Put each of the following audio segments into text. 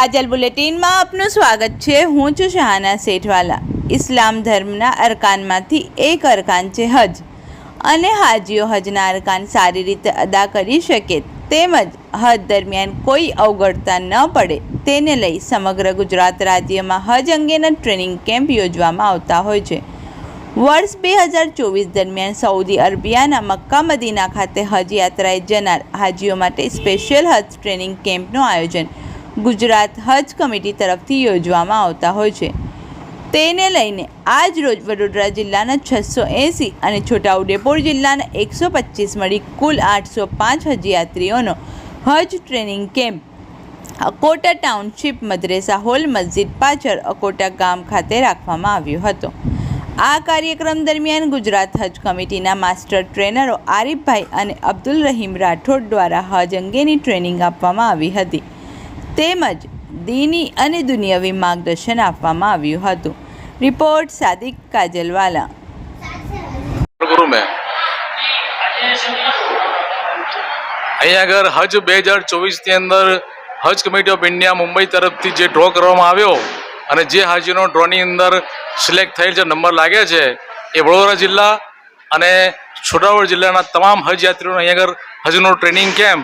કાજલ બુલેટિનમાં આપનું સ્વાગત છે। હું છું શહાના સેઠવાલા। ઇસ્લામ ધર્મના અરકાનમાંથી એક અરકાન છે હજ, અને હાજીઓ હજના અરકાન સારી રીતે અદા કરી શકે તેમજ હજ દરમિયાન કોઈ અવગણતા ન પડે તેને લઈ સમગ્ર ગુજરાત રાજ્યમાં હજ અંગેના ટ્રેનિંગ કેમ્પ યોજવામાં આવતા હોય છે। વર્ષ 2024 દરમિયાન સઉદી અરેબિયાના મક્કા મદીના ખાતે હજ યાત્રાએ જનાર હાજીઓ માટે સ્પેશિયલ હજ ટ્રેનિંગ કેમ્પનું આયોજન ગુજરાત હજ કમિટી તરફથી યોજવામાં આવતા હોય છે। તેને લઈને આજ રોજ વડોદરા જિલ્લાના 680 અને છોટાઉદેપુર જિલ્લાના 125 મળી કુલ 805 હજ યાત્રીઓનો હજ ટ્રેનિંગ કેમ્પ અકોટા ટાઉનશીપ મદ્રેસા હોલ મસ્જિદ પાછળ અકોટા ગામ ખાતે રાખવામાં આવ્યો હતો। આ કાર્યક્રમ દરમિયાન ગુજરાત હજ કમિટીના માસ્ટર ટ્રેનરો આરિફભાઈ અને અબ્દુલ રહીમ રાઠોડ દ્વારા હજ અંગેની ટ્રેનિંગ આપવામાં આવી હતી, તેમજ દીની અને દુનિયાવી માર્ગદર્શન આપવામાં આવ્યું હતું। રિપોર્ટ સાદિક કાજલવાલા। અહીંયા આગળ હજ 2024ની અંદર હજ કમિટી ઓફ ઇન્ડિયા મુંબઈ તરફથી જે ડ્રો કરવામાં આવ્યો અને જે હાજીનો ડ્રોની અંદર સિલેક્ટ થયેલ છે, નંબર લાગ્યા છે, એ વડોદરા જિલ્લા અને છોટાઉદેપુર જિલ્લાના તમામ હજ યાત્રીઓનો અહીંયા આગળ હજનો ટ્રેનિંગ કેમ્પ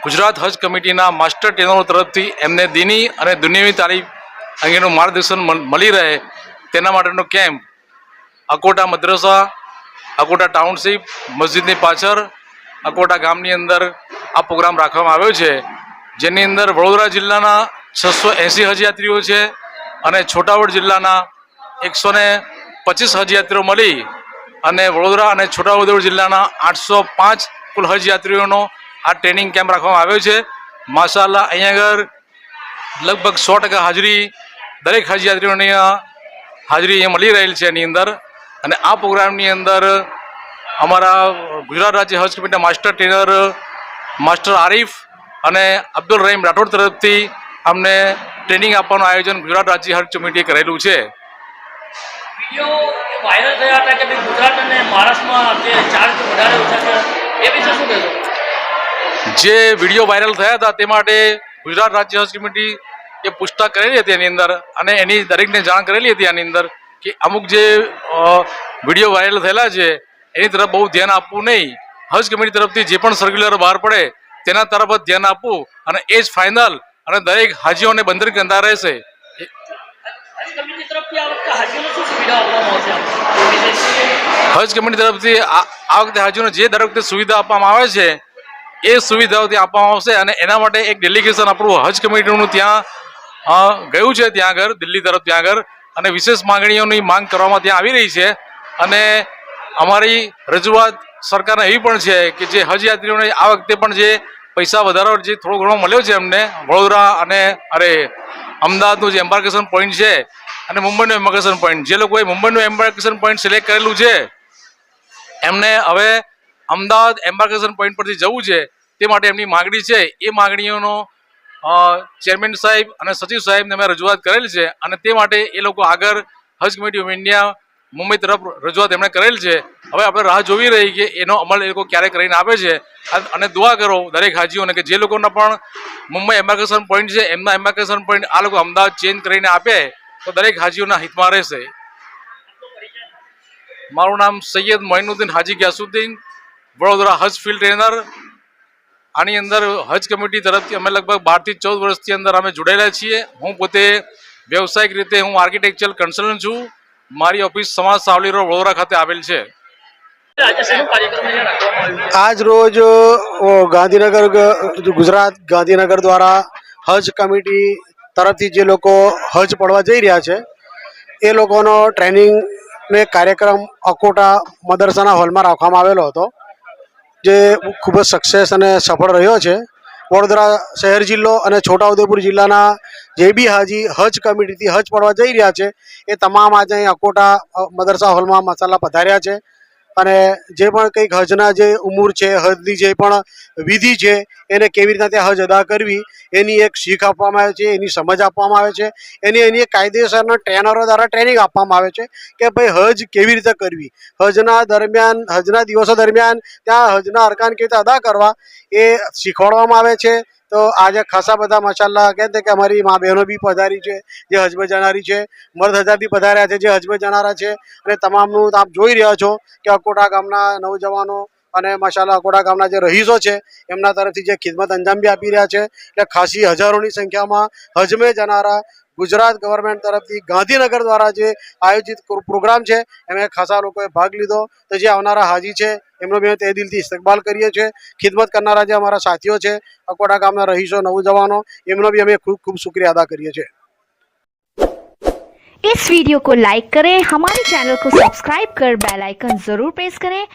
ગુજરાત હજ કમિટીના માસ્ટર ટ્રેનરો તરફથી એમને દીની અને દુનિયાવી તાલીમ અંગેનું માર્ગદર્શન મળી રહે તેના માટેનો કેમ્પ અકોટા મદ્રસા, અકોટા ટાઉનશીપ મસ્જિદની પાછળ અકોટા ગામની અંદર આ પ્રોગ્રામ રાખવામાં આવ્યો છે, જેની અંદર વડોદરા જિલ્લાના 680 હજ યાત્રીઓ છે અને છોટાઉદેપુર જિલ્લાના 125 હજ યાત્રીઓ મળી અને વડોદરા અને છોટાઉદેપુર જિલ્લાના 805 કુલ હજ યાત્રીઓનો આ ટ્રેનિંગ કેમ્પ રાખવામાં આવ્યો છે। માશાઅલ્લાહ અહીંયા આગળ લગભગ 100% હાજરી દરેક હજ યાત્રીઓની હાજરી અહીંયા મળી રહેલ છે એની અંદર। અને આ પ્રોગ્રામની અંદર અમારા ગુજરાત રાજ્ય હજ કમિટીના માસ્ટર ટ્રેનર માસ્ટર આરિફ અને અબ્દુલ રહીમ રાઠોડ તરફથી અમને ટ્રેનિંગ આપવાનું આયોજન ગુજરાત રાજ્ય હજ કમિટીએ કરેલું છે। વિડીયો વાયરલ થયા હતા કે ગુજરાત અને મહારાષ્ટ્રમાં જે ચાર્જ વધારે ઓછા છે, એ વિશે શું કહેશો? જે વિડીયો વાયરલ થયા હતા તે માટે ગુજરાત રાજ્ય હજ કમિટી એ પૂછતાછ કરેલી હતી એની અંદર, અને એની દરેકને જાણ કરેલી હતી આની અંદર કે અમુક જે વિડીયો વાયરલ થયેલા છે એની તરફ બહુ ધ્યાન આપવું નહીં। હજ કમિટી તરફથી જે પણ સર્ક્યુલર બહાર પડે તેના તરફ જ ધ્યાન આપવું અને એ જ ફાઇનલ, અને દરેક હાજીઓને બંધન કરતા રહેશે। હજ કમિટી તરફથી આ વખતે હાજીઓને જે દર વખતે સુવિધા આપવામાં આવે છે એ સુવિધાઓ ત્યાં આપવામાં આવશે, અને એના માટે એક ડેલિગેશન આપણું હજ કમિટીનું ત્યાં ગયું છે ત્યાં આગળ દિલ્હી તરફ ત્યાં આગળ, અને વિશેષ માંગણીઓની માંગ કરવામાં ત્યાં આવી રહી છે। અને અમારી રજૂઆત સરકારને એવી પણ છે કે જે હજ યાત્રીઓને આ વખતે પણ જે પૈસા વધારો જે થોડો ઘણો મળ્યો છે અમને વડોદરા અને અમદાવાદનું જે એમ્બાર્કેશન પોઈન્ટ છે અને મુંબઈનું એમ્બાર્કેશન પોઈન્ટ, જે લોકોએ મુંબઈનું એમ્બાર્કેશન પોઈન્ટ સિલેક્ટ કરેલું છે એમને હવે અમદાવાદ એમ્બાર્કેશન પોઈન્ટ પરથી જવું છે, તે માટે એમની માગણી છે એ માગણીઓનો ચેરમેન સાહેબ અને સચિવ સાહેબને અમે રજૂઆત કરેલ છે, અને તે માટે એ લોકો આગળ હજ કમિટી ઓફ ઇન્ડિયા મુંબઈ તરફ રજૂઆત એમણે કરેલ છે। હવે આપણે રાહ જોવી રહી કે એનો અમલ એ લોકો ક્યારે કરીને આપે છે, અને દુઆ કરો દરેક હાજીઓને કે જે લોકોના પણ મુંબઈ એમ્બાર્કેશન પોઈન્ટ છે એમના એમ્બાર્કેશન પોઈન્ટ આ લોકો અમદાવાદ ચેન્જ કરીને આપે તો દરેક હાજીઓના હિતમાં રહેશે। મારું નામ સૈયદ મોઇનુદ્દીન હાજી ગ્યાસુદ્દીન, વડોદરા હજ ફિલ્ડ ટ્રેનર। આની અંદર હજ કમિટી તરફથી અમે લગભગ 12 થી 14 વર્ષથી અંદર અમે જોડાયેલા છીએ। હું પોતે વ્યવસાયિક રીતે હું આર્કિટેક્ચરલ કન્સલ્ટન્ટ છું। મારી ઓફિસ સમાજ સાવલી રોડ વડોદરા ખાતે આવેલ છે। આજ રોજ ગાંધીનગર ગુજરાત ગાંધીનગર દ્વારા હજ કમિટી તરફથી જે લોકો હજ પડવા જઈ રહ્યા છે એ લોકોનો ટ્રેનિંગને કાર્યક્રમ અકોટા મદરસાના હોલમાં રાખવામાં આવેલો હતો, જે ખૂબ જ સક્સેસ અને સફળ રહ્યો છે। વડોદરા શહેર જિલ્લો અને છોટાઉદેપુર જિલ્લાના જે બી હાજી હજ કમિટીથી હજ પડવા જઈ રહ્યા છે એ તમામ આજે અહીં અકોટા મદરસા હોલમાં મસાલા પધાર્યા છે, અને જે પણ કંઈક હજના જે ઉમૂર છે, હજની જે પણ વિધિ છે એને કેવી રીતના ત્યાં હજ અદા કરવી એની એક શીખ આપવામાં આવે છે, એની સમજ આપવામાં આવે છે, એની એક કાયદેસરના ટ્રેનરો દ્વારા ટ્રેનિંગ આપવામાં આવે છે કે ભાઈ હજ કેવી રીતે કરવી, હજના દરમિયાન હજના દિવસો દરમિયાન ત્યાં હજના અરકાન કેવી રીતે અદા કરવા એ શીખવાડવામાં આવે છે। તો આજે ખાસા બધા માશાલ્લાહ કહેते કે અમારી મા બહેનો બી પધારી છે જે હજમાં જનારી છે, મર્દ હજાર બી પધાર્યા છે જે હજમાં જનારા છે, અને તમામનું આપ જોઈ રહ્યા છો કે અકોટા ગામના નવજવાનો અને માશાલ્લાહ અકોટા ગામના જે રહીશો છે એમના તરફથી જે ખિદમત અંજામ બી આપી રહ્યા છે એટલે ખાસી હજારોની સંખ્યામાં હજમે જનારા ગુજરાત ગવર્મેન્ટ તરફથી ગાંધીનગર દ્વારા જે આયોજિત પ્રોગ્રામ છે એમાં ખાસા લોકોએ ભાગ લીધો. તો જે આવનારા હાજી છે એમનો બી તે દિલથી ઇસ્તકબાલ કરીએ છીએ. ખિદમત કરનારા જે અમારા સાથીઓ છે અકોટા ગામના રહીશો નવજવાનો એમનો બી અમે ખૂબ ખૂબ શુક્રિયા અદા કરીએ છીએ. इस वीडियो को लाइक करें, हमारे चैनल को सब्सक्राइब कर बेल आइकन जरूर प्रेस करें